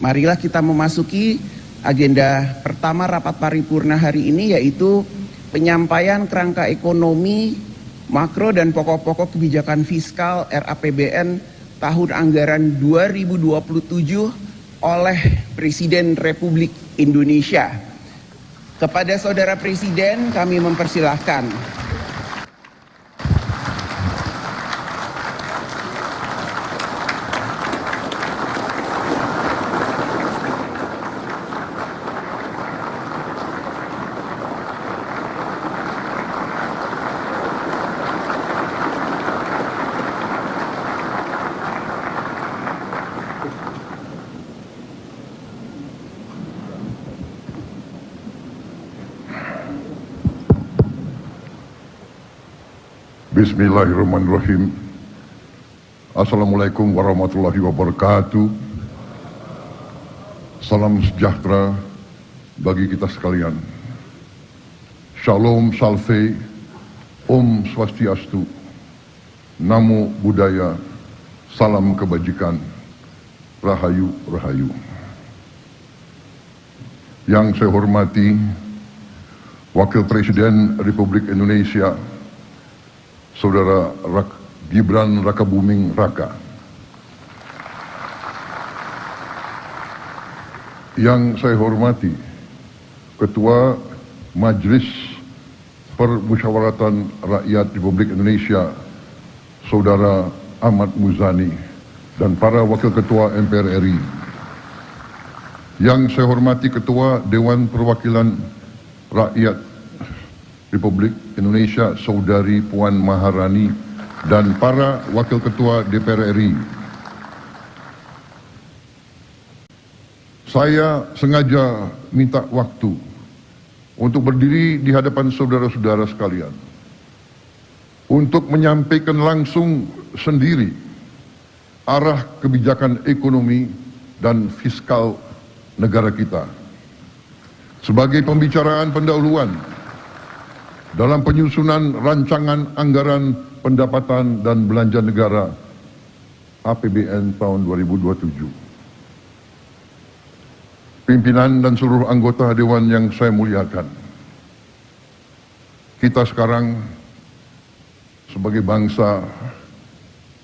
Marilah kita memasuki agenda pertama rapat paripurna hari ini, yaitu penyampaian kerangka ekonomi, makro dan pokok-pokok kebijakan fiskal RAPBN tahun anggaran 2027 oleh Presiden Republik Indonesia. Kepada Saudara Presiden kami mempersilahkan. Bismillahirrahmanirrahim. Assalamualaikum warahmatullahi wabarakatuh. Salam sejahtera bagi kita sekalian. Shalom Salve, Om Swastiastu, Namo Buddhaya, Salam Kebajikan, Rahayu Rahayu. Yang saya hormati Wakil Presiden Republik Indonesia Saudara Gibran Rakabuming Raka, yang saya hormati Ketua Majelis Permusyawaratan Rakyat Republik Indonesia Saudara Ahmad Muzani, dan para Wakil Ketua MPR RI, yang saya hormati Ketua Dewan Perwakilan Rakyat Republik Indonesia Saudari Puan Maharani, dan para Wakil Ketua DPR RI. Saya sengaja minta waktu untuk berdiri di hadapan saudara-saudara sekalian untuk menyampaikan langsung sendiri arah kebijakan ekonomi dan fiskal negara kita sebagai pembicaraan pendahuluan dalam penyusunan rancangan anggaran pendapatan dan belanja negara APBN tahun 2027. Pimpinan dan seluruh anggota Dewan yang saya muliakan, kita sekarang sebagai bangsa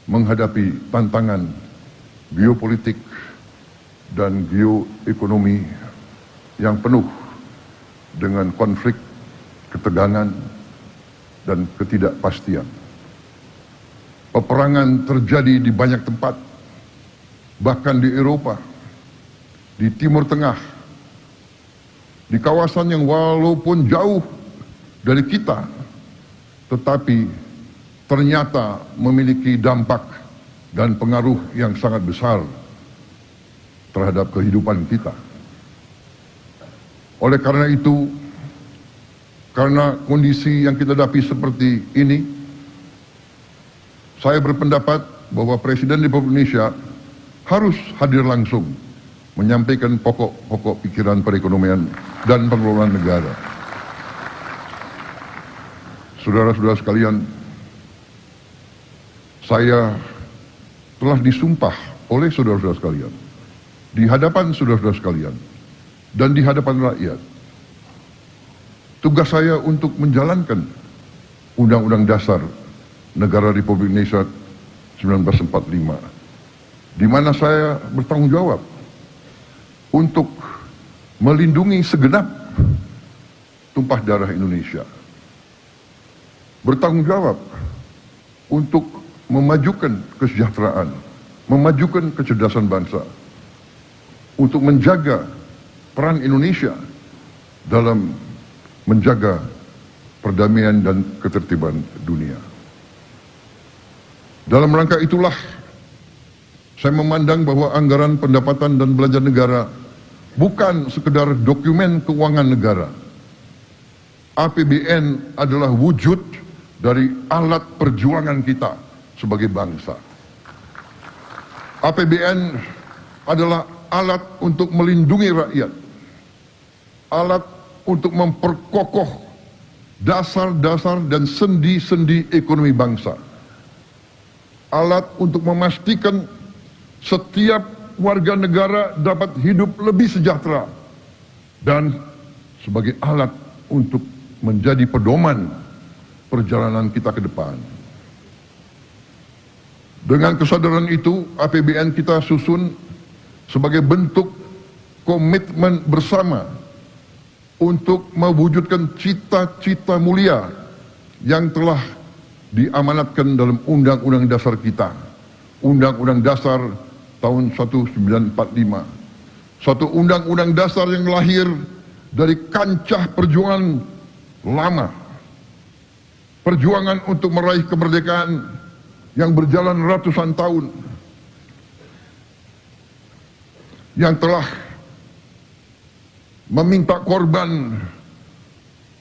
menghadapi tantangan geopolitik dan geoekonomi yang penuh dengan konflik, ketegangan, dan ketidakpastian. Peperangan terjadi di banyak tempat, bahkan di Eropa, di Timur Tengah, di kawasan yang walaupun jauh dari kita, tetapi ternyata memiliki dampak dan pengaruh yang sangat besar terhadap kehidupan kita. Oleh karena itu, karena kondisi yang kita hadapi seperti ini, saya berpendapat bahwa Presiden Republik Indonesia harus hadir langsung menyampaikan pokok-pokok pikiran perekonomian dan pengelolaan negara. Saudara-saudara sekalian, saya telah disumpah oleh saudara-saudara sekalian, di hadapan saudara-saudara sekalian, dan di hadapan rakyat. Tugas saya untuk menjalankan Undang-Undang Dasar Negara Republik Indonesia 1945, di mana saya bertanggung jawab untuk melindungi segenap tumpah darah Indonesia, bertanggung jawab untuk memajukan kesejahteraan, memajukan kecerdasan bangsa, untuk menjaga peran Indonesia dalam menjaga perdamaian dan ketertiban dunia. Dalam rangka itulah, saya memandang bahwa anggaran pendapatan dan belanja negara bukan sekedar dokumen keuangan negara. APBN adalah wujud dari alat perjuangan kita sebagai bangsa. APBN adalah alat untuk melindungi rakyat, alat untuk memperkokoh dasar-dasar dan sendi-sendi ekonomi bangsa, alat untuk memastikan setiap warga negara dapat hidup lebih sejahtera dan sebagai alat untuk menjadi pedoman perjalanan kita ke depan. Dengan kesadaran itu, APBN kita susun sebagai bentuk komitmen bersama untuk mewujudkan cita-cita mulia yang telah diamanatkan dalam Undang-Undang Dasar kita, Undang-Undang Dasar tahun 1945. Suatu Undang-Undang Dasar yang lahir dari kancah perjuangan lama, perjuangan untuk meraih kemerdekaan yang berjalan ratusan tahun, yang telah meminta korban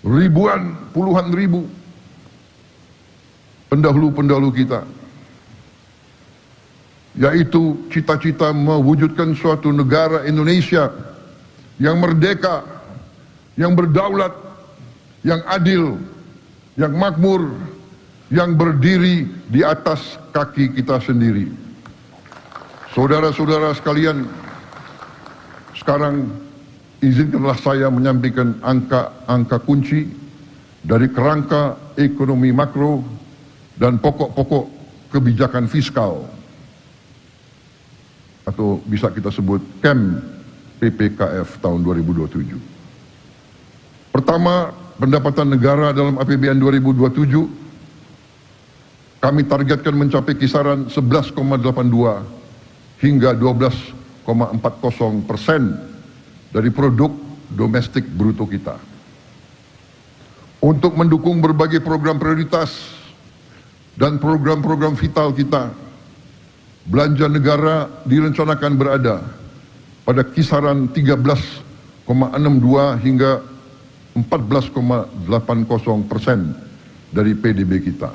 ribuan, puluhan ribu pendahulu-pendahulu kita, yaitu cita-cita mewujudkan suatu negara Indonesia yang merdeka, yang berdaulat, yang adil, yang makmur, yang berdiri di atas kaki kita sendiri. Saudara-saudara sekalian, sekarang izinkanlah saya menyampaikan angka-angka kunci dari kerangka ekonomi makro dan pokok-pokok kebijakan fiskal, atau bisa kita sebut KEM PPKF tahun 2027. Pertama, pendapatan negara dalam APBN 2027 kami targetkan mencapai kisaran 11,82 hingga 12,40% dari produk domestik bruto kita. Untuk mendukung berbagai program prioritas dan program-program vital kita, belanja negara direncanakan berada pada kisaran 13,62 hingga 14,80% dari PDB kita.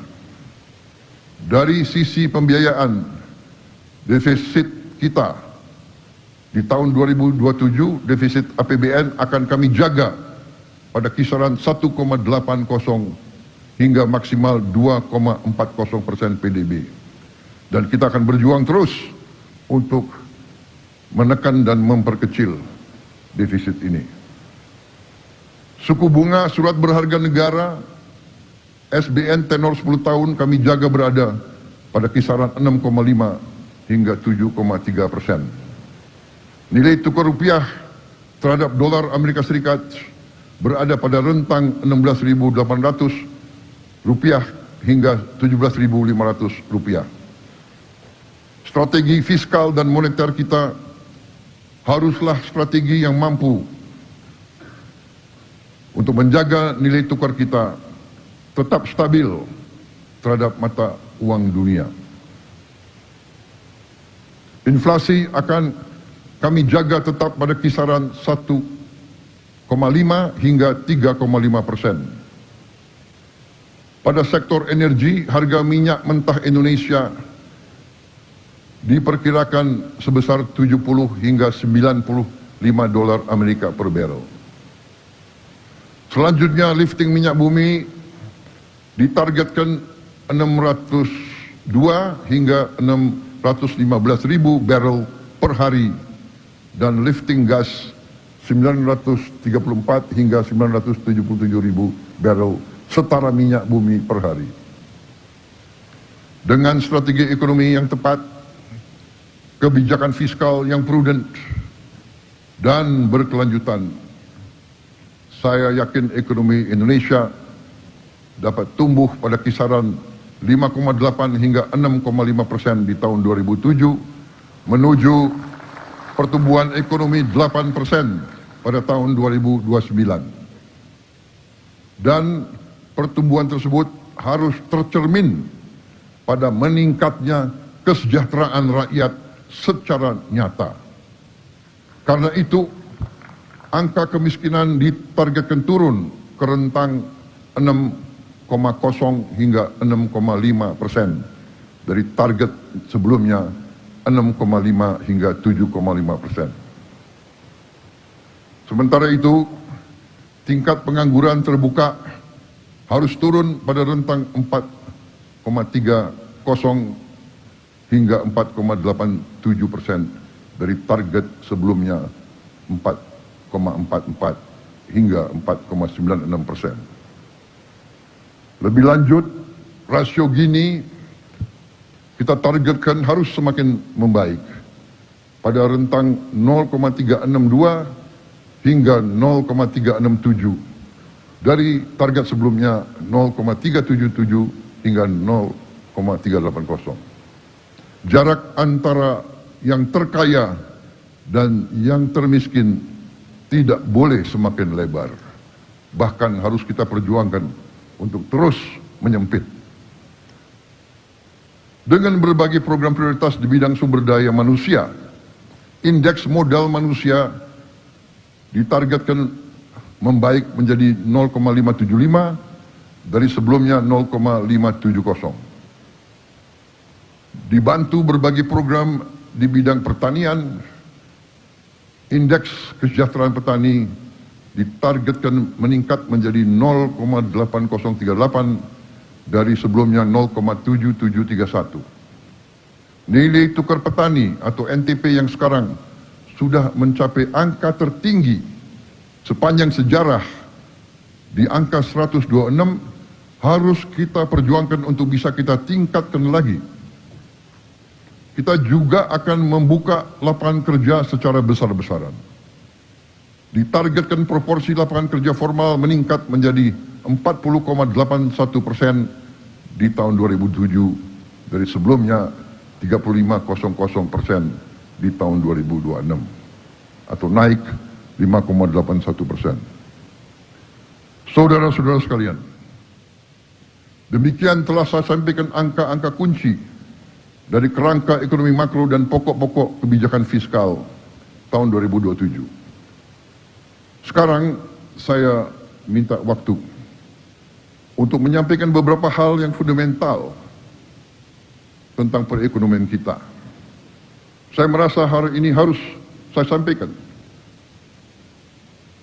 Dari sisi pembiayaan, defisit kita di tahun 2027, defisit APBN akan kami jaga pada kisaran 1,80 hingga maksimal 2,40% PDB. Dan kita akan berjuang terus untuk menekan dan memperkecil defisit ini. Suku bunga surat berharga negara SBN tenor 10 tahun kami jaga berada pada kisaran 6,5 hingga 7,3%. Nilai tukar rupiah terhadap dolar Amerika Serikat berada pada rentang 16.800 rupiah hingga 17.500 rupiah. Strategi fiskal dan moneter kita haruslah strategi yang mampu untuk menjaga nilai tukar kita tetap stabil terhadap mata uang dunia. Inflasi akan kami jaga tetap pada kisaran 1,5 hingga 3,5%. Pada sektor energi, harga minyak mentah Indonesia diperkirakan sebesar 70 hingga 95 dolar Amerika per barrel. Selanjutnya, lifting minyak bumi ditargetkan 602 hingga 615 ribu barrel per hari dan lifting gas 934 hingga 977 ribu barrel setara minyak bumi per hari. Dengan strategi ekonomi yang tepat, kebijakan fiskal yang prudent dan berkelanjutan, saya yakin ekonomi Indonesia dapat tumbuh pada kisaran 5,8 hingga 6,5% di tahun 2007 menuju pertumbuhan ekonomi 8% pada tahun 2029. Dan pertumbuhan tersebut harus tercermin pada meningkatnya kesejahteraan rakyat secara nyata. Karena itu, angka kemiskinan ditargetkan turun ke rentang 6,0 hingga 6,5% dari target sebelumnya 6,5 hingga 7,5%. Sementara itu, tingkat pengangguran terbuka harus turun pada rentang 4,30 hingga 4,87% dari target sebelumnya 4,44 hingga 4,96%. Lebih lanjut, rasio Gini kita targetkan harus semakin membaik pada rentang 0,362 hingga 0,367 dari target sebelumnya 0,377 hingga 0,380. Jarak antara yang terkaya dan yang termiskin tidak boleh semakin lebar. Bahkan harus kita perjuangkan untuk terus menyempit. Dengan berbagai program prioritas di bidang sumber daya manusia, indeks modal manusia ditargetkan membaik menjadi 0,575 dari sebelumnya 0,570. Dibantu berbagai program di bidang pertanian, indeks kesejahteraan petani ditargetkan meningkat menjadi 0,8038 dari sebelumnya 0,7731. Nilai tukar petani atau NTP yang sekarang sudah mencapai angka tertinggi sepanjang sejarah di angka 126, harus kita perjuangkan untuk bisa kita tingkatkan lagi. Kita juga akan membuka lapangan kerja secara besar-besaran. Ditargetkan proporsi lapangan kerja formal meningkat menjadi 40,81% di tahun 2007 dari sebelumnya 35,00% di tahun 2026 atau naik 5,81%. Saudara-saudara sekalian, demikian telah saya sampaikan angka-angka kunci dari kerangka ekonomi makro dan pokok-pokok kebijakan fiskal tahun 2027. Sekarang saya minta waktu untuk menyampaikan beberapa hal yang fundamental tentang perekonomian kita. Saya merasa hari ini harus saya sampaikan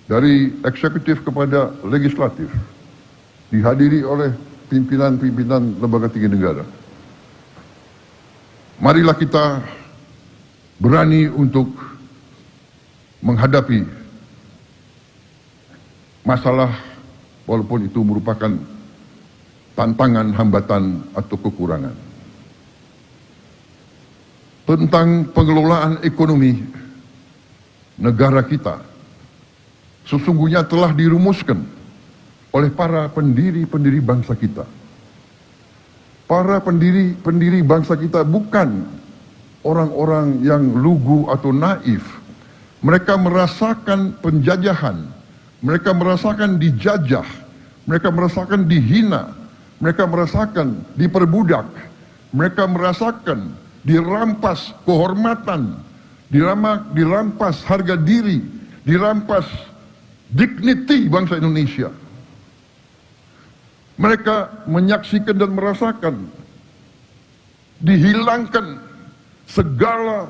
dari eksekutif kepada legislatif, dihadiri oleh pimpinan-pimpinan lembaga tinggi negara. Marilah kita berani untuk menghadapi masalah walaupun itu merupakan tantangan, hambatan, atau kekurangan. Tentang pengelolaan ekonomi negara kita, sesungguhnya telah dirumuskan oleh para pendiri-pendiri bangsa kita. Para pendiri bangsa kita bukan orang-orang yang lugu atau naif. Mereka merasakan penjajahan, mereka merasakan dijajah, mereka merasakan dihina, mereka merasakan diperbudak, mereka merasakan dirampas kehormatan, dirampas harga diri, dirampas dignity bangsa Indonesia. Mereka menyaksikan dan merasakan dihilangkan segala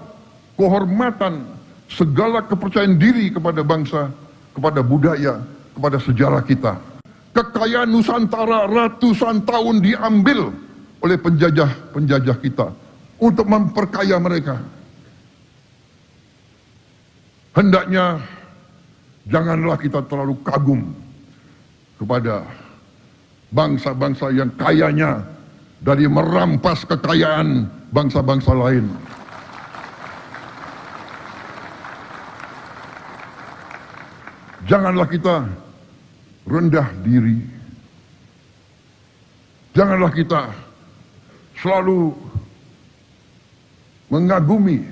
kehormatan, segala kepercayaan diri kepada bangsa, kepada budaya, kepada sejarah kita. Kekayaan Nusantara ratusan tahun diambil oleh penjajah-penjajah kita untuk memperkaya mereka. Hendaknya janganlah kita terlalu kagum kepada bangsa-bangsa yang kayanya dari merampas kekayaan bangsa-bangsa lain. Janganlah kita rendah diri. Janganlah kita selalu mengagumi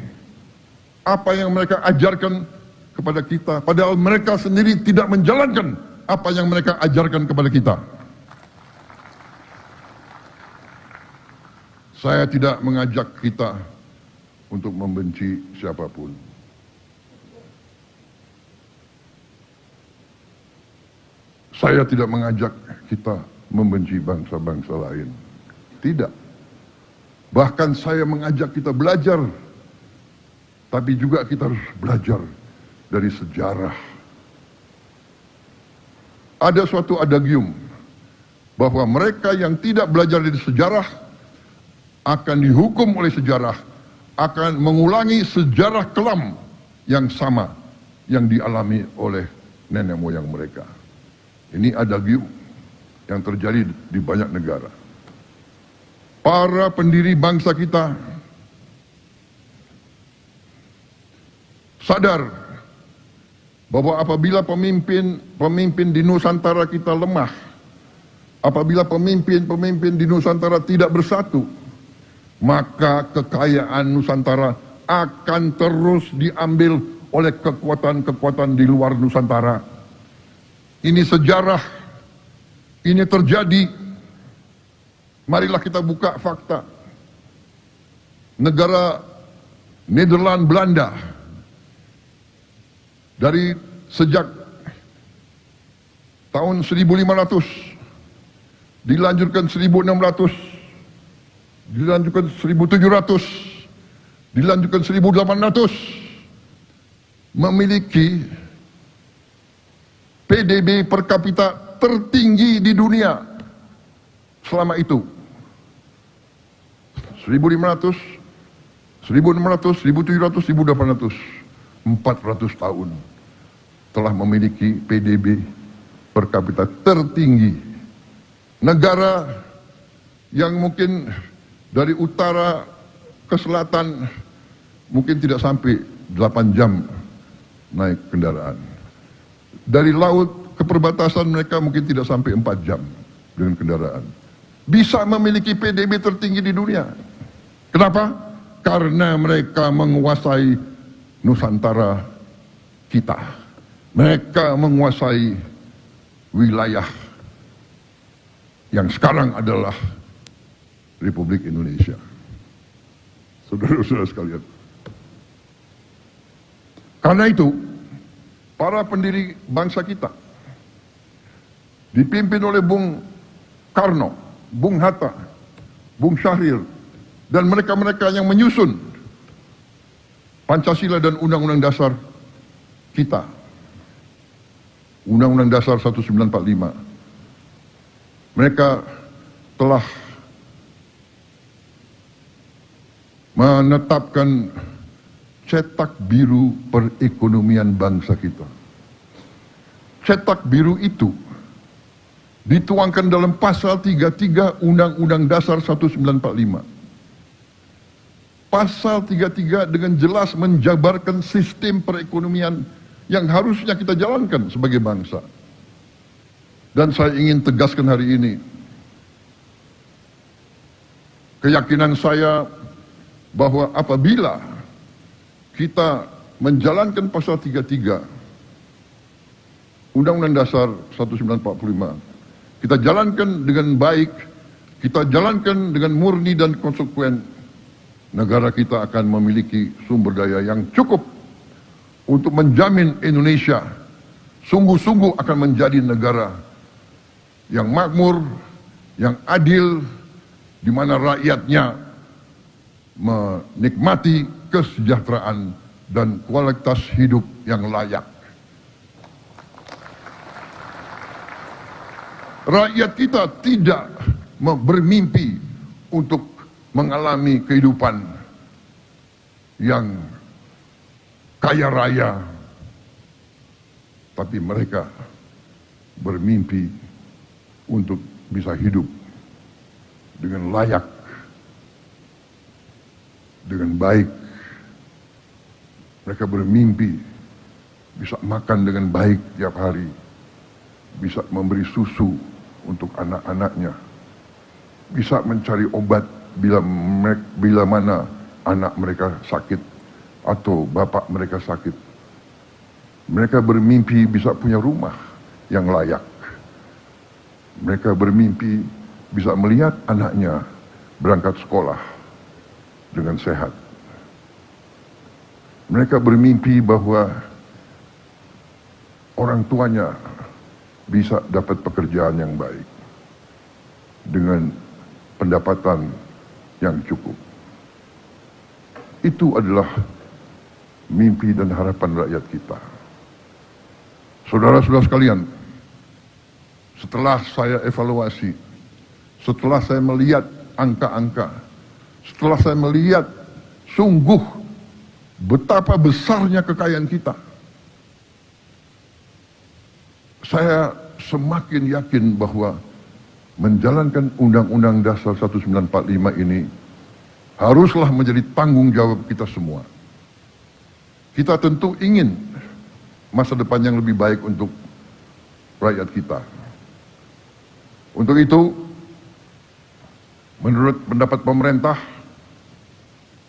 apa yang mereka ajarkan kepada kita, padahal mereka sendiri tidak menjalankan apa yang mereka ajarkan kepada kita. Saya tidak mengajak kita untuk membenci siapapun. Saya tidak mengajak kita membenci bangsa-bangsa lain. Tidak. Bahkan saya mengajak kita belajar. Tapi juga kita harus belajar dari sejarah. Ada suatu adagium bahwa mereka yang tidak belajar dari sejarah akan dihukum oleh sejarah akan mengulangi sejarah kelam yang sama yang dialami oleh nenek moyang mereka. Ini adagium yang terjadi di banyak negara. Para pendiri bangsa kita sadar bahwa apabila pemimpin di Nusantara kita lemah, apabila pemimpin di Nusantara tidak bersatu, maka kekayaan Nusantara akan terus diambil oleh kekuatan-kekuatan di luar Nusantara. Ini sejarah, ini terjadi. Marilah kita buka fakta. Negara Nederland Belanda dari sejak tahun 1500 dilanjutkan 1600, dilanjutkan 1700, dilanjutkan 1800, memiliki PDB per kapita tertinggi di dunia selama itu. 1500, 1600, 1700, 1800, 400 tahun telah memiliki PDB per kapita tertinggi. Negara yang mungkin dari utara ke selatan mungkin tidak sampai 8 jam naik kendaraan. Dari laut ke perbatasan mereka mungkin tidak sampai 4 jam dengan kendaraan. Bisa memiliki PDB tertinggi di dunia. Kenapa? Karena mereka menguasai Nusantara kita. Mereka menguasai wilayah yang sekarang adalah Republik Indonesia. Saudara-saudara sekalian. Karena itu, para pendiri bangsa kita dipimpin oleh Bung Karno, Bung Hatta, Bung Syahrir, dan mereka-mereka yang menyusun Pancasila dan Undang-Undang Dasar kita. Undang-Undang Dasar 1945. Mereka telah menetapkan cetak biru perekonomian bangsa kita. Cetak biru itu dituangkan dalam pasal 33 Undang-Undang Dasar 1945. Pasal 33 dengan jelas menjabarkan sistem perekonomian yang harusnya kita jalankan sebagai bangsa. Dan saya ingin tegaskan hari ini, keyakinan saya bahwa apabila kita menjalankan pasal 33 Undang-Undang Dasar 1945, kita jalankan dengan baik, kita jalankan dengan murni dan konsekuen, negara kita akan memiliki sumber daya yang cukup untuk menjamin Indonesia sungguh-sungguh akan menjadi negara yang makmur, yang adil, di mana rakyatnya menikmati kesejahteraan dan kualitas hidup yang layak. Rakyat kita tidak bermimpi untuk mengalami kehidupan yang kaya raya, tapi mereka bermimpi untuk bisa hidup dengan layak, dengan baik. Mereka bermimpi bisa makan dengan baik tiap hari, bisa memberi susu untuk anak-anaknya, bisa mencari obat bila mana anak mereka sakit atau bapak mereka sakit. Mereka bermimpi bisa punya rumah yang layak. Mereka bermimpi bisa melihat anaknya berangkat sekolah dengan sehat. Mereka bermimpi bahwa orang tuanya bisa dapat pekerjaan yang baik dengan pendapatan yang cukup. Itu adalah mimpi dan harapan rakyat kita. Saudara-saudara sekalian, setelah saya evaluasi, setelah saya melihat angka-angka, setelah saya melihat sungguh betapa besarnya kekayaan kita. Saya semakin yakin bahwa menjalankan Undang-Undang Dasar 1945 ini haruslah menjadi tanggung jawab kita semua. Kita tentu ingin masa depan yang lebih baik untuk rakyat kita. Untuk itu, menurut pendapat pemerintah,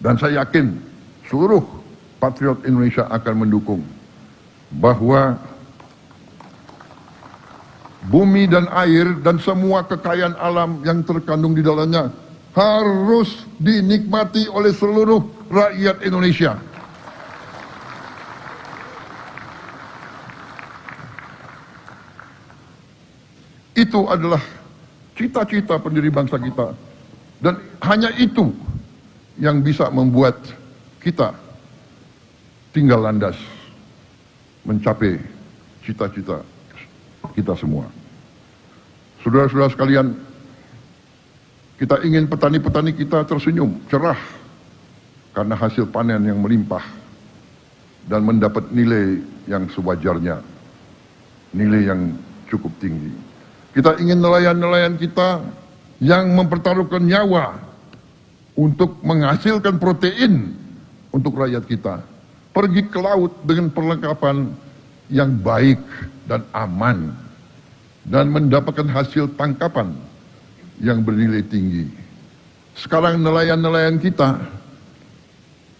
dan saya yakin seluruh patriot Indonesia akan mendukung bahwa bumi dan air dan semua kekayaan alam yang terkandung di dalamnya harus dinikmati oleh seluruh rakyat Indonesia. Itu adalah cita-cita pendiri bangsa kita. Dan hanya itu yang bisa membuat kita tinggal landas mencapai cita-cita kita semua. Saudara-saudara sekalian, kita ingin petani-petani kita tersenyum, cerah, karena hasil panen yang melimpah dan mendapat nilai yang sewajarnya, nilai yang cukup tinggi. Kita ingin nelayan-nelayan kita yang mempertaruhkan nyawa untuk menghasilkan protein untuk rakyat kita, pergi ke laut dengan perlengkapan yang baik dan aman, dan mendapatkan hasil tangkapan yang bernilai tinggi. Sekarang nelayan-nelayan kita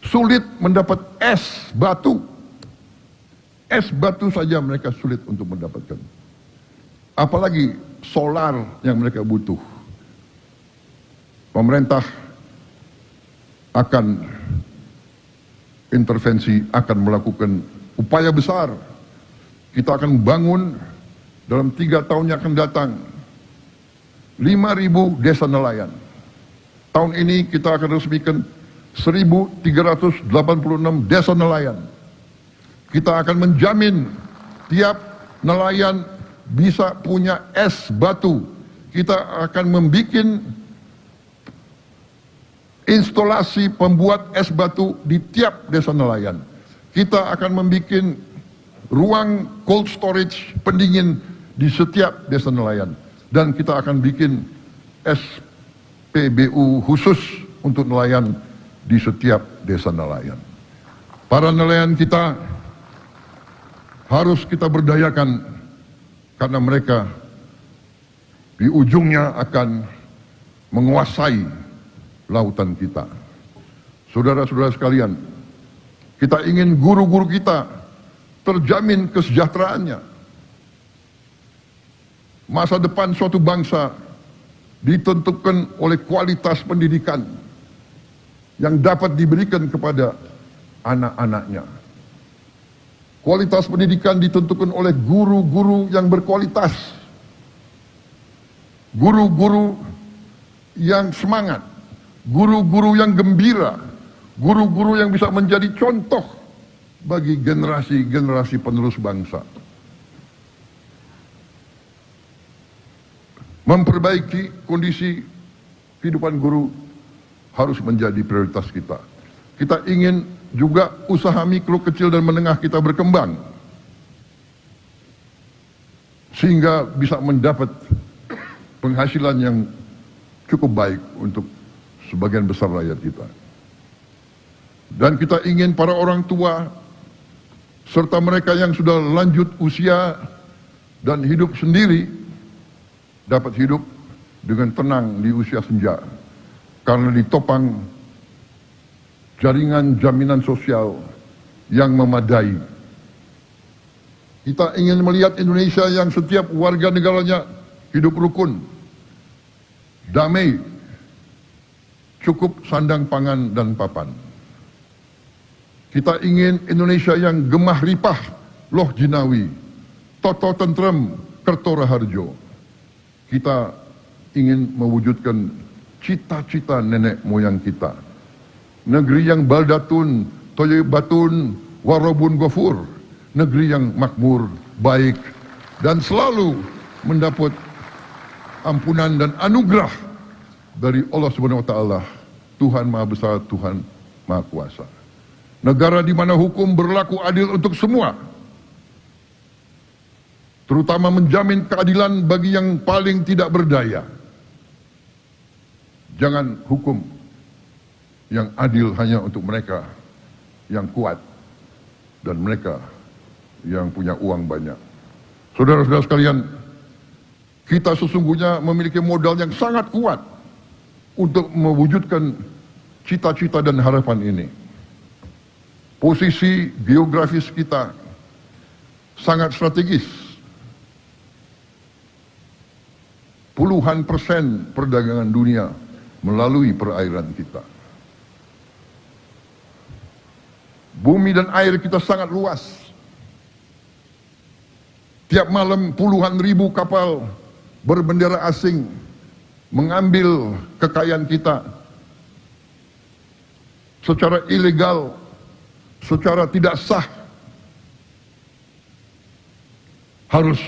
sulit mendapat es batu. Es batu saja mereka sulit untuk mendapatkan. Apalagi solar yang mereka butuh. Pemerintah akan intervensi, akan melakukan upaya besar. Kita akan bangun dalam 3 tahun yang akan datang 5.000 desa nelayan. Tahun ini kita akan resmikan 1.386 desa nelayan. Kita akan menjamin tiap nelayan bisa punya es batu. Kita akan membuat instalasi pembuat es batu di tiap desa nelayan. Kita akan membuat ruang cold storage pendingin di setiap desa nelayan. Dan kita akan bikin SPBU khusus untuk nelayan di setiap desa nelayan. Para nelayan kita harus kita berdayakan, karena mereka di ujungnya akan menguasai lautan kita. Saudara-saudara sekalian, kita ingin guru-guru kita terjamin kesejahteraannya. Masa depan suatu bangsa ditentukan oleh kualitas pendidikan yang dapat diberikan kepada anak-anaknya. Kualitas pendidikan ditentukan oleh guru-guru yang berkualitas, guru-guru yang semangat, guru-guru yang gembira, guru-guru yang bisa menjadi contoh bagi generasi-generasi penerus bangsa. Memperbaiki kondisi kehidupan guru harus menjadi prioritas kita. Kita ingin juga usaha mikro, kecil, dan menengah kita berkembang, sehingga bisa mendapat penghasilan yang cukup baik untuk sebagian besar rakyat kita. Dan kita ingin para orang tua serta mereka yang sudah lanjut usia dan hidup sendiri dapat hidup dengan tenang di usia senja, karena ditopang jaringan jaminan sosial yang memadai. Kita ingin melihat Indonesia yang setiap warga negaranya hidup rukun, damai, cukup sandang pangan dan papan. Kita ingin Indonesia yang gemah ripah, loh jinawi, toto tentrem, kerto raharjo. Kita ingin mewujudkan cita-cita nenek moyang kita. Negeri yang baldatun, toyebatun, warobun gofur. Negeri yang makmur, baik, dan selalu mendapat ampunan dan anugerah dari Allah Subhanahu wa Ta'ala, Tuhan Maha Besar, Tuhan Maha Kuasa. Negara di mana hukum berlaku adil untuk semua, terutama menjamin keadilan bagi yang paling tidak berdaya. Jangan hukum yang adil hanya untuk mereka yang kuat dan mereka yang punya uang banyak. Saudara-saudara sekalian, kita sesungguhnya memiliki modal yang sangat kuat untuk mewujudkan cita-cita dan harapan ini. Posisi geografis kita sangat strategis. Puluhan persen perdagangan dunia melalui perairan kita. Bumi dan air kita sangat luas. Tiap malam puluhan ribu kapal berbendera asing mengambil kekayaan kita secara ilegal, secara tidak sah. Harus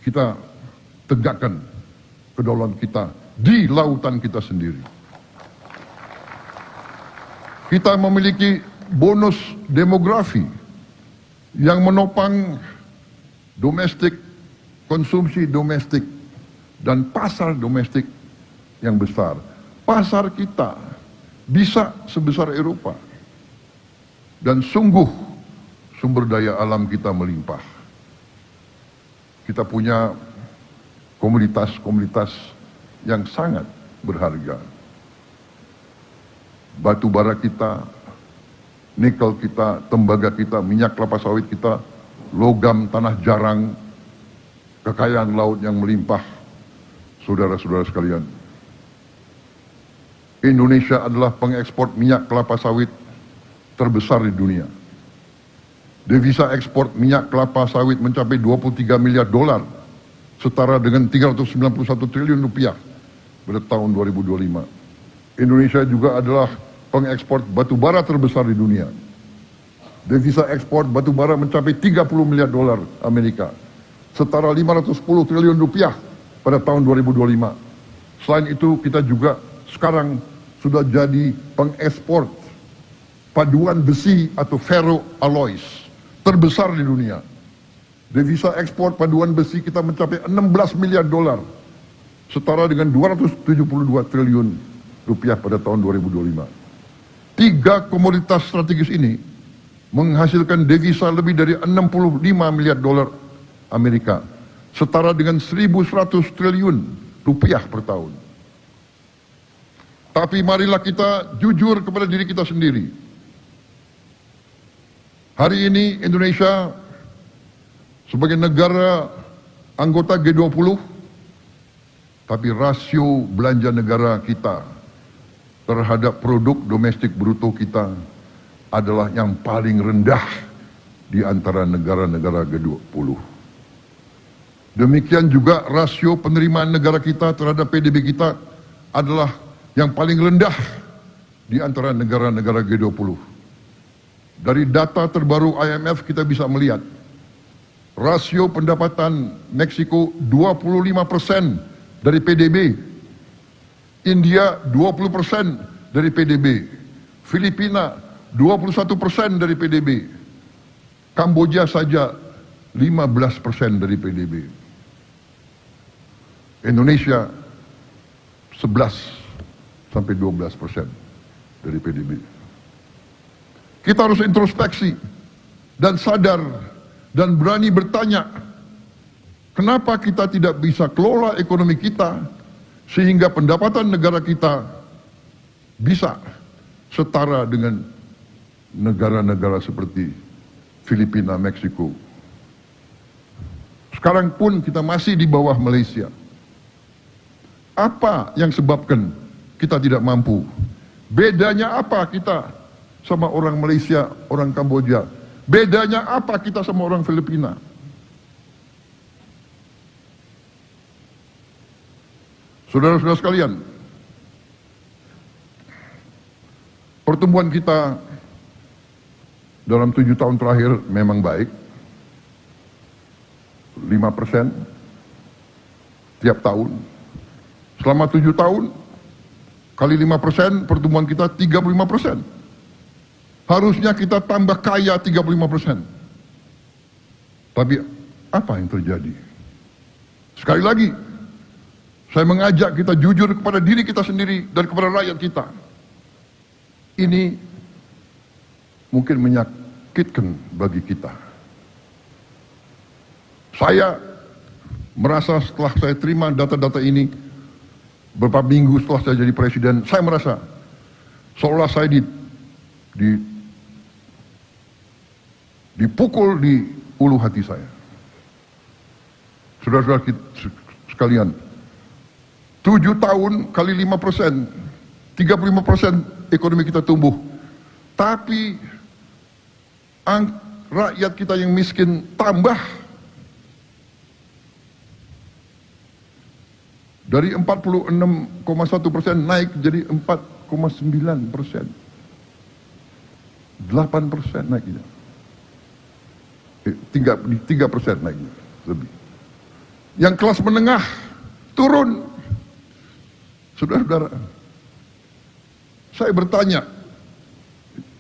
kita tegakkan kedaulatan kita di lautan kita sendiri. Kita memiliki bonus demografi yang menopang domestik, konsumsi domestik, dan pasar domestik yang besar. Pasar kita bisa sebesar Eropa. Dan sungguh sumber daya alam kita melimpah. Kita punya komoditas-komoditas yang sangat berharga. Batu bara kita, nikel kita, tembaga kita, minyak kelapa sawit kita, logam tanah jarang, kekayaan laut yang melimpah. Saudara-saudara sekalian, Indonesia adalah pengekspor minyak kelapa sawit terbesar di dunia. Devisa ekspor minyak kelapa sawit mencapai 23 miliar dolar, setara dengan 391 triliun rupiah pada tahun 2025. Indonesia juga adalah pengekspor batu bara terbesar di dunia. Devisa ekspor batu bara mencapai 30 miliar dolar Amerika, setara 510 triliun rupiah pada tahun 2025. Selain itu, kita juga sekarang sudah jadi pengekspor paduan besi atau ferroalloys terbesar di dunia. Devisa ekspor paduan besi kita mencapai 16 miliar dolar, setara dengan 272 triliun rupiah pada tahun 2025. Tiga komoditas strategis ini menghasilkan devisa lebih dari 65 miliar dolar Amerika, setara dengan 1.100 triliun rupiah per tahun. Tapi marilah kita jujur kepada diri kita sendiri. Hari ini Indonesia sebagai negara anggota G20, tapi rasio belanja negara kita terhadap produk domestik bruto kita adalah yang paling rendah di antara negara-negara G20. Demikian juga rasio penerimaan negara kita terhadap PDB kita adalah yang paling rendah di antara negara-negara G20. Dari data terbaru IMF kita bisa melihat rasio pendapatan Meksiko 25% dari PDB, India 20% dari PDB, Filipina 21% dari PDB, Kamboja saja 15% dari PDB. Indonesia 11 sampai 12% dari PDB. Kita harus introspeksi dan sadar dan berani bertanya, kenapa kita tidak bisa kelola ekonomi kita sehingga pendapatan negara kita bisa setara dengan negara-negara seperti Filipina, Meksiko. Sekarang pun kita masih di bawah Malaysia. Apa yang sebabkan kita tidak mampu? Bedanya apa kita sama orang Malaysia, orang Kamboja? Bedanya apa kita sama orang Filipina? Saudara-saudara sekalian, pertumbuhan kita dalam 7 tahun terakhir memang baik. 5% tiap tahun. Selama 7 tahun, kali 5%, pertumbuhan kita 35%. Harusnya kita tambah kaya 35%. Tapi apa yang terjadi? Sekali lagi, saya mengajak kita jujur kepada diri kita sendiri dan kepada rakyat kita. Ini mungkin menyakitkan bagi kita. Saya merasa setelah saya terima data-data ini, beberapa minggu setelah saya jadi presiden, saya merasa seolah saya dipukul di ulu hati saya. Saudara-saudara sekalian, 7 tahun kali 5%, 35% ekonomi kita tumbuh. Tapi rakyat kita yang miskin tambah dari 46,1% naik jadi 4,9%. 8% naiknya. 3% naiknya lebih. Yang kelas menengah turun. Saudara-saudara, saya bertanya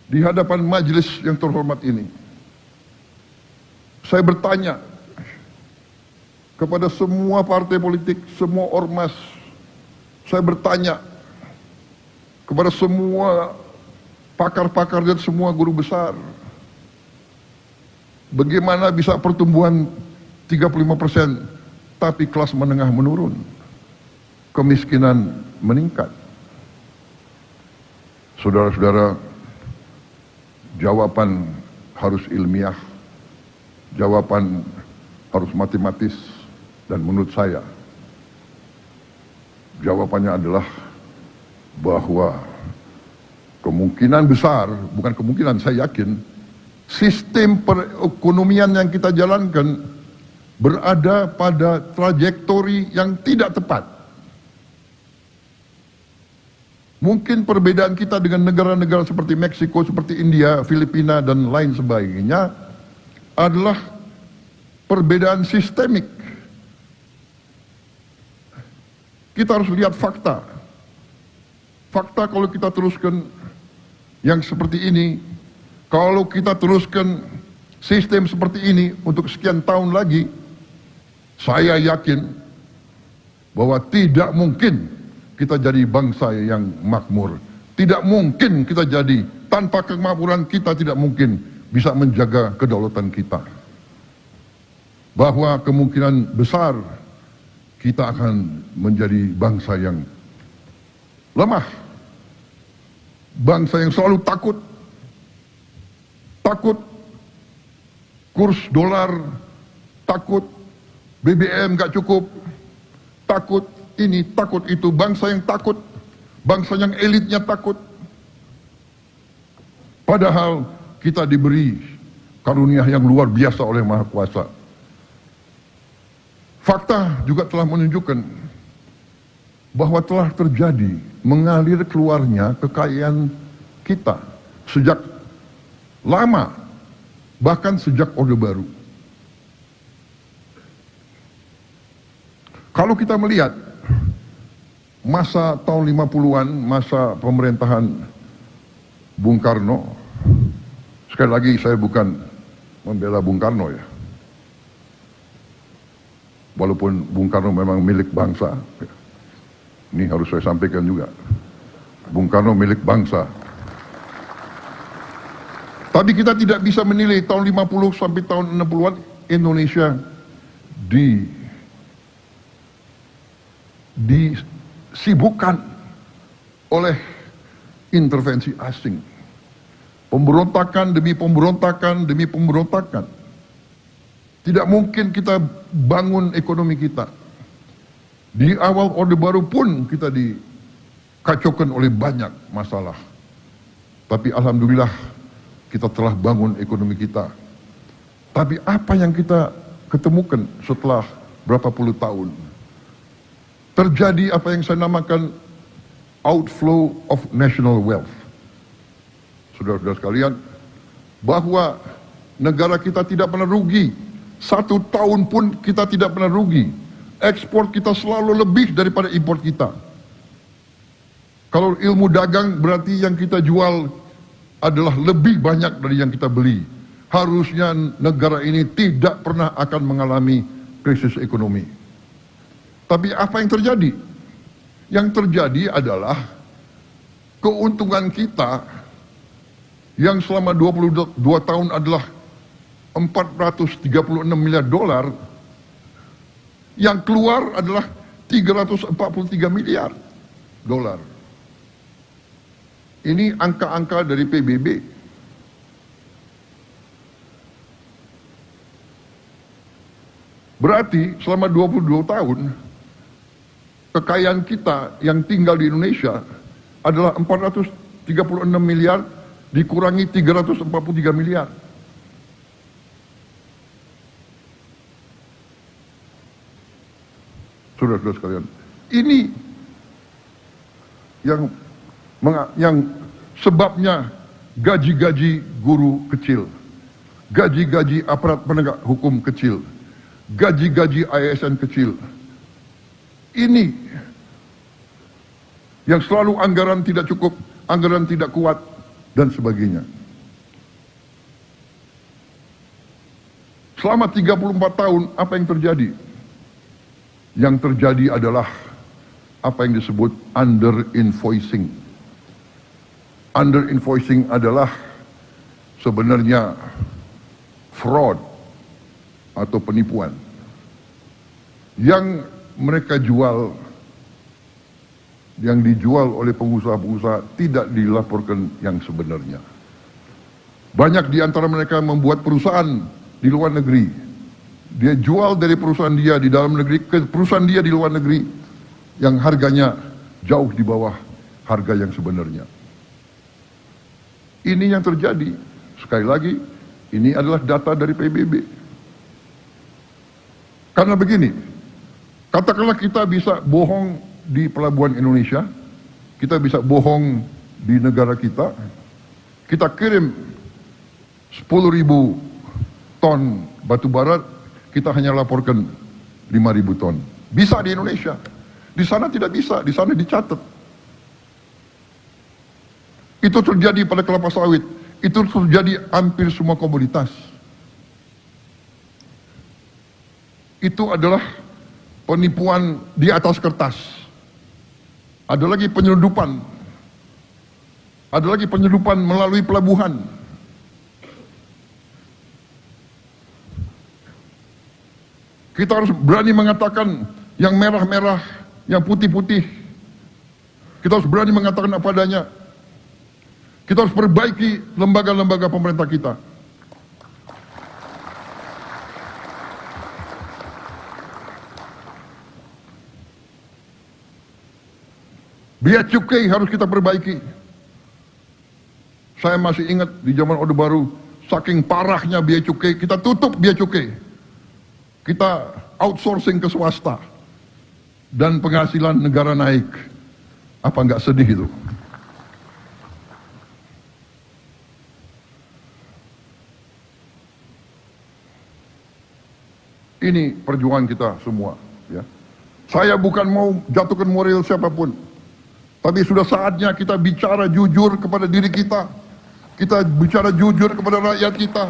di hadapan majelis yang terhormat ini. Saya bertanya kepada semua partai politik, semua ormas. Saya bertanya kepada semua pakar-pakar dan semua guru besar. Bagaimana bisa pertumbuhan 35% tapi kelas menengah menurun? Kemiskinan meningkat. Saudara-saudara, jawaban harus ilmiah, jawaban harus matematis, dan menurut saya jawabannya adalah bahwa kemungkinan besar, bukan kemungkinan, saya yakin sistem perekonomian yang kita jalankan berada pada trajektori yang tidak tepat. Mungkin perbedaan kita dengan negara-negara seperti Meksiko, seperti India, Filipina, dan lain sebagainya adalah perbedaan sistemik. Kita harus lihat fakta. Fakta kalau kita teruskan yang seperti ini, kalau kita teruskan sistem seperti ini untuk sekian tahun lagi, saya yakin bahwa tidak mungkin kita jadi bangsa yang makmur. Tidak mungkin kita jadi, tanpa kemakmuran kita tidak mungkin bisa menjaga kedaulatan kita. Bahwa kemungkinan besar kita akan menjadi bangsa yang lemah. Bangsa yang selalu takut. Takut kurs dolar, takut BBM gak cukup, takut ini, takut itu. Bangsa yang takut, bangsa yang elitnya takut. Padahal kita diberi karunia yang luar biasa oleh Maha Kuasa. Fakta juga telah menunjukkan bahwa telah terjadi mengalir keluarnya kekayaan kita sejak lama, bahkan sejak Orde Baru. Kalau kita melihat masa tahun 50-an, masa pemerintahan Bung Karno, sekali lagi saya bukan membela Bung Karno ya. Walaupun Bung Karno memang milik bangsa, ini harus saya sampaikan juga. Bung Karno milik bangsa. Tapi kita tidak bisa menilai tahun 50 sampai tahun 60-an Indonesia disibukkan oleh intervensi asing. Pemberontakan demi pemberontakan demi pemberontakan. Tidak mungkin kita bangun ekonomi kita. Di awal Orde Baru pun kita dikacaukan oleh banyak masalah. Tapi alhamdulillah kita telah bangun ekonomi kita. Tapi apa yang kita ketemukan setelah berapa puluh tahun? Terjadi apa yang saya namakan outflow of national wealth. Saudara-saudara sekalian, bahwa negara kita tidak pernah rugi. 1 tahun pun kita tidak pernah rugi. Ekspor kita selalu lebih daripada impor kita. Kalau ilmu dagang berarti yang kita jual adalah lebih banyak dari yang kita beli. Harusnya negara ini tidak pernah akan mengalami krisis ekonomi. Tapi apa yang terjadi? Yang terjadi adalah keuntungan kita yang selama 22 tahun adalah 436 miliar dolar, yang keluar adalah 343 miliar dolar. Ini angka-angka dari PBB. Berarti selama 22 tahun, kekayaan kita yang tinggal di Indonesia adalah 436 miliar dikurangi 343 miliar. Saudara-saudara sekalian, ini yang sebabnya gaji-gaji guru kecil, gaji-gaji aparat penegak hukum kecil, gaji-gaji ASN kecil. Ini yang selalu anggaran tidak cukup, anggaran tidak kuat, dan sebagainya. Selama 34 tahun, apa yang terjadi? Yang terjadi adalah apa yang disebut under-invoicing. Under-invoicing adalah sebenarnya fraud atau penipuan yang mereka jual, yang dijual oleh pengusaha-pengusaha tidak dilaporkan yang sebenarnya. Banyak di antara mereka membuat perusahaan di luar negeri. Dia jual dari perusahaan dia di dalam negeri ke perusahaan dia di luar negeri yang harganya jauh di bawah harga yang sebenarnya. Ini yang terjadi. Sekali lagi, ini adalah data dari PBB. Karena begini, katakanlah kita bisa bohong di pelabuhan Indonesia, kita bisa bohong di negara kita kirim 10.000 ton batu bara, kita hanya laporkan 5.000 ton. Bisa di Indonesia. Di sana tidak bisa, di sana dicatat. Itu terjadi pada kelapa sawit. Itu terjadi hampir semua komoditas. Itu adalah penipuan di atas kertas. Ada lagi penyeludupan. Ada lagi penyeludupan melalui pelabuhan. Kita harus berani mengatakan yang merah-merah, yang putih-putih. Kita harus berani mengatakan apa adanya. Kita harus perbaiki lembaga-lembaga pemerintah kita. Biaya cukai harus kita perbaiki. Saya masih ingat di zaman Orde Baru, saking parahnya biaya cukai, kita tutup biaya cukai. Kita outsourcing ke swasta. Dan penghasilan negara naik. Apa nggak sedih itu? Ini perjuangan kita semua. Ya. Saya bukan mau jatuhkan moral siapapun. Tapi sudah saatnya kita bicara jujur kepada diri kita. Kita bicara jujur kepada rakyat kita.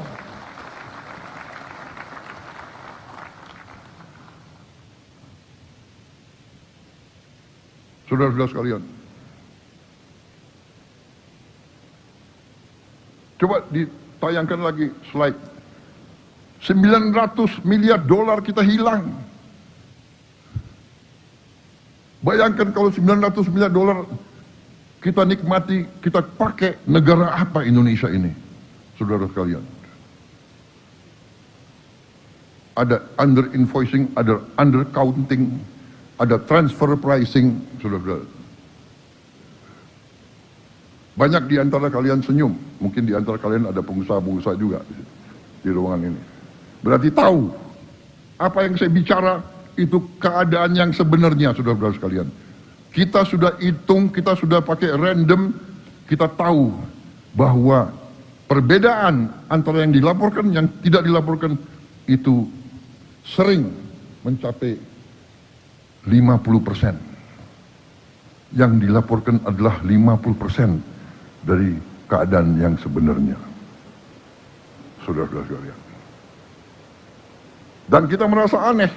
Saudara-saudara sekalian. Coba ditayangkan lagi slide. 900 miliar dolar kita hilang. Bayangkan kalau 900 miliar dolar kita nikmati, kita pakai, negara apa Indonesia ini? Saudara sekalian. Ada under invoicing, ada under counting, ada transfer pricing, saudara. Banyak di antara kalian senyum, mungkin di antara kalian ada pengusaha-pengusaha juga di ruangan ini. Berarti tahu apa yang saya bicara itu keadaan yang sebenarnya, saudara-saudara sekalian. Kita sudah hitung, kita sudah pakai random, kita tahu bahwa perbedaan antara yang dilaporkan, yang tidak dilaporkan itu sering mencapai 50%. Yang dilaporkan adalah 50% dari keadaan yang sebenarnya. Saudara-saudara sekalian. Dan kita merasa aneh.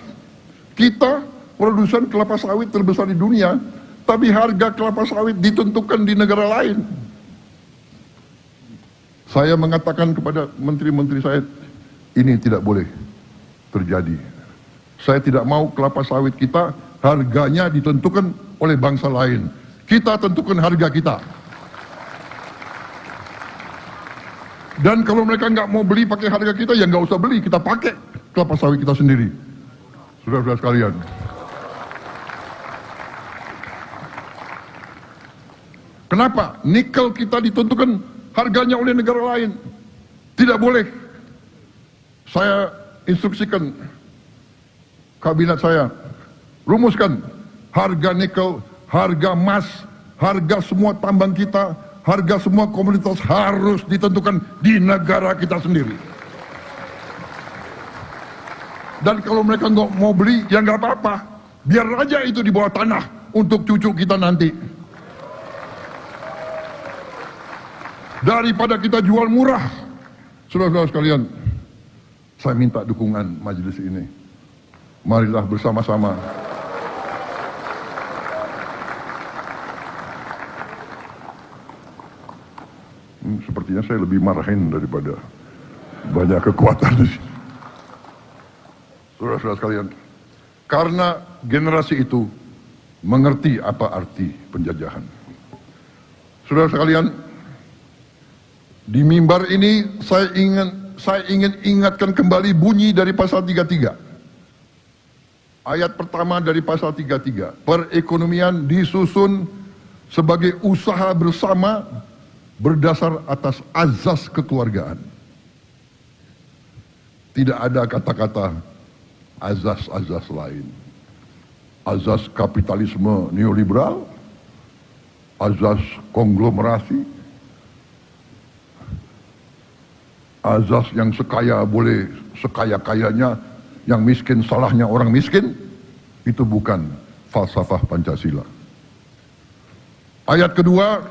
Kita produsen kelapa sawit terbesar di dunia, tapi harga kelapa sawit ditentukan di negara lain. Saya mengatakan kepada menteri-menteri saya, ini tidak boleh terjadi. Saya tidak mau kelapa sawit kita harganya ditentukan oleh bangsa lain. Kita tentukan harga kita. Dan kalau mereka nggak mau beli pakai harga kita, ya nggak usah beli, kita pakai kelapa sawit kita sendiri. Saudara-saudara sekalian. Kenapa? Nikel kita ditentukan harganya oleh negara lain. Tidak boleh. Saya instruksikan kabinet saya, rumuskan harga nikel, harga emas, harga semua tambang kita, harga semua komoditas harus ditentukan di negara kita sendiri. Dan kalau mereka nggak mau beli, ya nggak apa-apa. Biar aja itu di bawah tanah untuk cucu kita nanti. Daripada kita jual murah. Saudara-saudara sekalian, saya minta dukungan majelis ini. Marilah bersama-sama sepertinya saya lebih marahin daripada banyak kekuatan di sini. Saudara-saudara sekalian, karena generasi itu mengerti apa arti penjajahan. Saudara sekalian, di mimbar ini saya ingin ingatkan kembali bunyi dari pasal 33. Ayat pertama dari pasal 33, perekonomian disusun sebagai usaha bersama berdasar atas azas kekeluargaan. Tidak ada kata-kata azas-azas lain. Azas kapitalisme neoliberal, azas konglomerasi, azas yang sekaya boleh sekaya-kayanya, yang miskin salahnya orang miskin. Itu bukan falsafah Pancasila. Ayat kedua,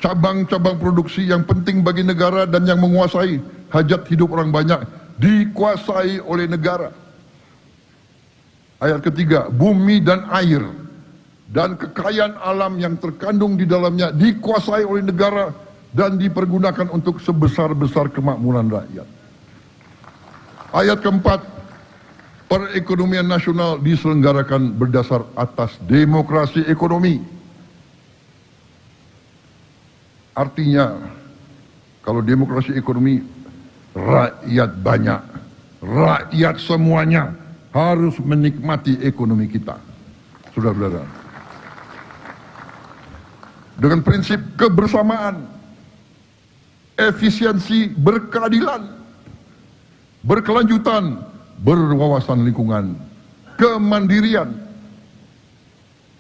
cabang-cabang produksi yang penting bagi negara dan yang menguasai hajat hidup orang banyak dikuasai oleh negara. Ayat ketiga, bumi dan air dan kekayaan alam yang terkandung di dalamnya dikuasai oleh negara dan dipergunakan untuk sebesar-besar kemakmuran rakyat. Ayat keempat, perekonomian nasional diselenggarakan berdasar atas demokrasi ekonomi. Artinya, kalau demokrasi ekonomi, rakyat banyak, rakyat semuanya harus menikmati ekonomi kita. Saudara-saudara, dengan prinsip kebersamaan, efisiensi, berkeadilan, berkelanjutan, berwawasan lingkungan, kemandirian,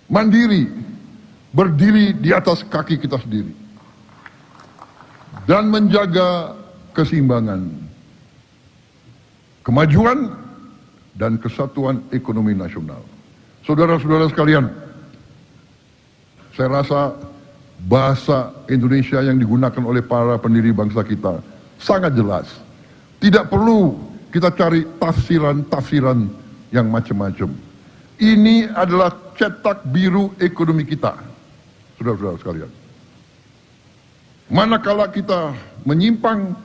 mandiri, berdiri di atas kaki kita sendiri, dan menjaga keseimbangan, kemajuan, dan kesatuan ekonomi nasional. Saudara-saudara sekalian, saya rasa bahasa Indonesia yang digunakan oleh para pendiri bangsa kita sangat jelas. Tidak perlu kita cari tafsiran-tafsiran yang macam-macam. Ini adalah cetak biru ekonomi kita, saudara-saudara sekalian. Manakala kita menyimpang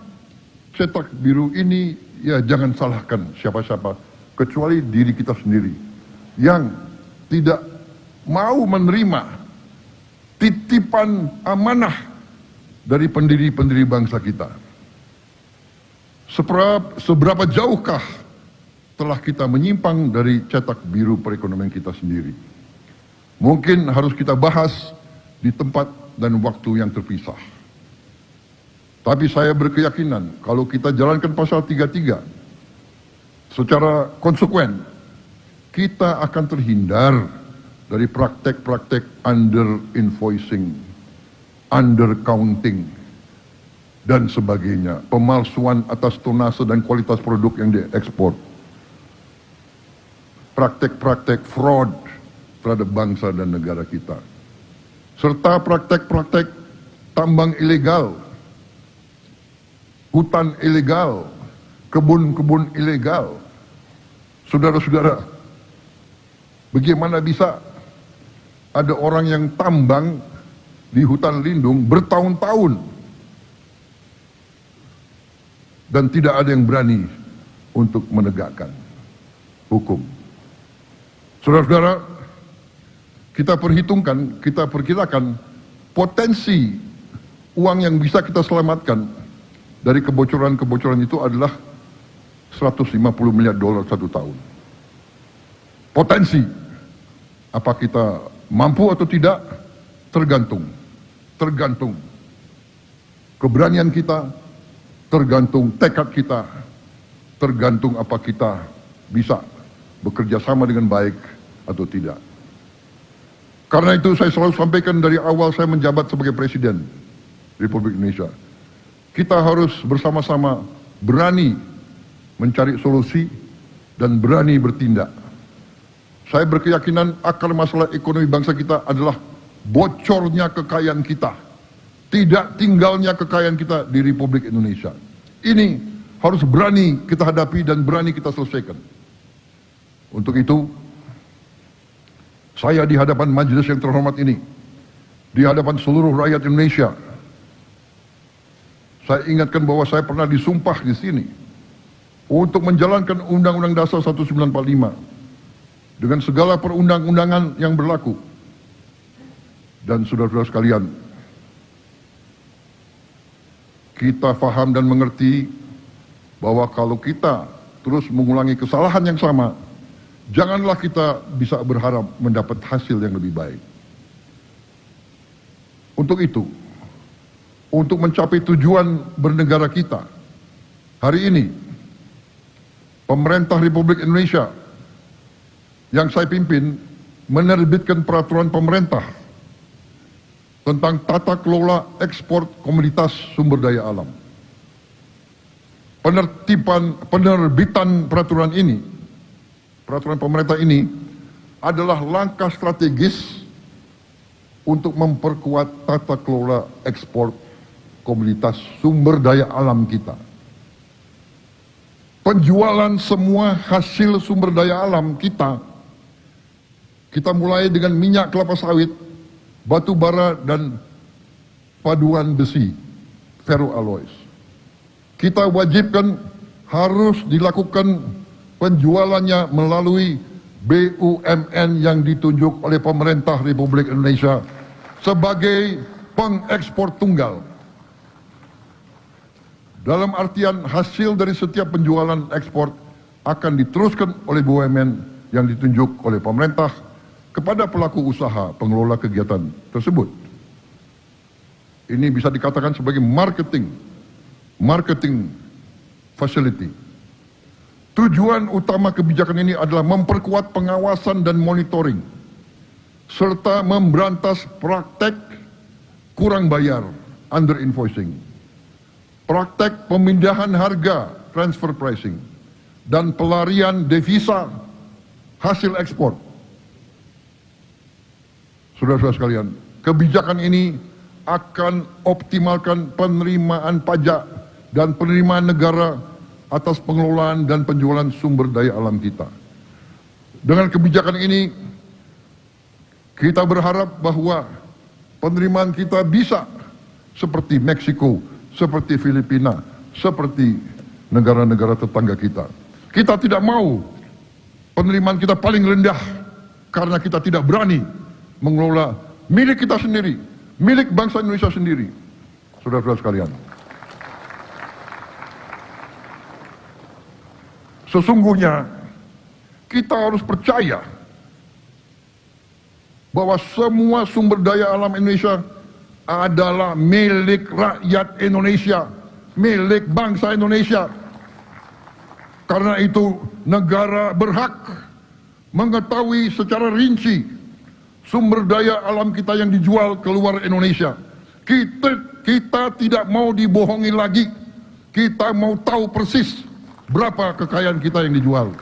cetak biru ini, ya jangan salahkan siapa-siapa, kecuali diri kita sendiri yang tidak mau menerima titipan amanah dari pendiri-pendiri bangsa kita. Seberapa jauhkah telah kita menyimpang dari cetak biru perekonomian kita sendiri? Mungkin harus kita bahas di tempat dan waktu yang terpisah. Tapi saya berkeyakinan kalau kita jalankan pasal 33 secara konsekuen, kita akan terhindar dari praktek-praktek under invoicing, under counting, dan sebagainya, pemalsuan atas tonase dan kualitas produk yang diekspor, praktek-praktek fraud terhadap bangsa dan negara kita, serta praktek-praktek tambang ilegal, hutan ilegal, kebun-kebun ilegal. Saudara-saudara, bagaimana bisa ada orang yang tambang di hutan lindung bertahun-tahun dan tidak ada yang berani untuk menegakkan hukum? Saudara-saudara, kita perhitungkan, kita perkirakan potensi uang yang bisa kita selamatkan dari kebocoran-kebocoran itu adalah 150 miliar dolar satu tahun. Potensi, apa kita mampu atau tidak, tergantung keberanian kita, tergantung tekad kita, tergantung apa kita bisa bekerja sama dengan baik atau tidak. Karena itu saya selalu sampaikan dari awal saya menjabat sebagai Presiden Republik Indonesia, kita harus bersama-sama berani mencari solusi dan berani bertindak. Saya berkeyakinan akar masalah ekonomi bangsa kita adalah bocornya kekayaan kita, tidak tinggalnya kekayaan kita di Republik Indonesia. Ini harus berani kita hadapi dan berani kita selesaikan. Untuk itu, saya di hadapan majelis yang terhormat ini, di hadapan seluruh rakyat Indonesia, saya ingatkan bahwa saya pernah disumpah di sini untuk menjalankan Undang-Undang Dasar 1945 dengan segala perundang-undangan yang berlaku. Dan saudara-saudara sekalian, kita paham dan mengerti bahwa kalau kita terus mengulangi kesalahan yang sama, janganlah kita bisa berharap mendapat hasil yang lebih baik. Untuk itu, untuk mencapai tujuan bernegara kita, hari ini, pemerintah Republik Indonesia yang saya pimpin menerbitkan peraturan pemerintah tentang tata kelola ekspor komoditas sumber daya alam. Penerbitan peraturan ini, peraturan pemerintah ini adalah langkah strategis untuk memperkuat tata kelola ekspor komoditas sumber daya alam kita. Penjualan semua hasil sumber daya alam kita mulai dengan minyak kelapa sawit, batu bara, dan paduan besi, ferroalloys. Kita wajibkan harus dilakukan penjualannya melalui BUMN yang ditunjuk oleh pemerintah Republik Indonesia sebagai pengekspor tunggal. Dalam artian hasil dari setiap penjualan ekspor akan diteruskan oleh BUMN yang ditunjuk oleh pemerintah kepada pelaku usaha pengelola kegiatan tersebut. Ini bisa dikatakan sebagai marketing facility. Tujuan utama kebijakan ini adalah memperkuat pengawasan dan monitoring, serta memberantas praktek kurang bayar, under invoicing, praktek pemindahan harga, transfer pricing, dan pelarian devisa hasil ekspor. Saudara-saudara sekalian, kebijakan ini akan optimalkan penerimaan pajak dan penerimaan negara atas pengelolaan dan penjualan sumber daya alam kita. Dengan kebijakan ini, kita berharap bahwa penerimaan kita bisa seperti Meksiko, seperti Filipina, seperti negara-negara tetangga kita. Kita tidak mau penerimaan kita paling rendah karena kita tidak berani mengelola milik kita sendiri, milik bangsa Indonesia sendiri. Saudara-saudara sekalian, sesungguhnya kita harus percaya bahwa semua sumber daya alam Indonesia adalah milik rakyat Indonesia, milik bangsa Indonesia. Karena itu negara berhak mengetahui secara rinci sumber daya alam kita yang dijual keluar Indonesia. Kita tidak mau dibohongi lagi. Kita mau tahu persis berapa kekayaan kita yang dijual.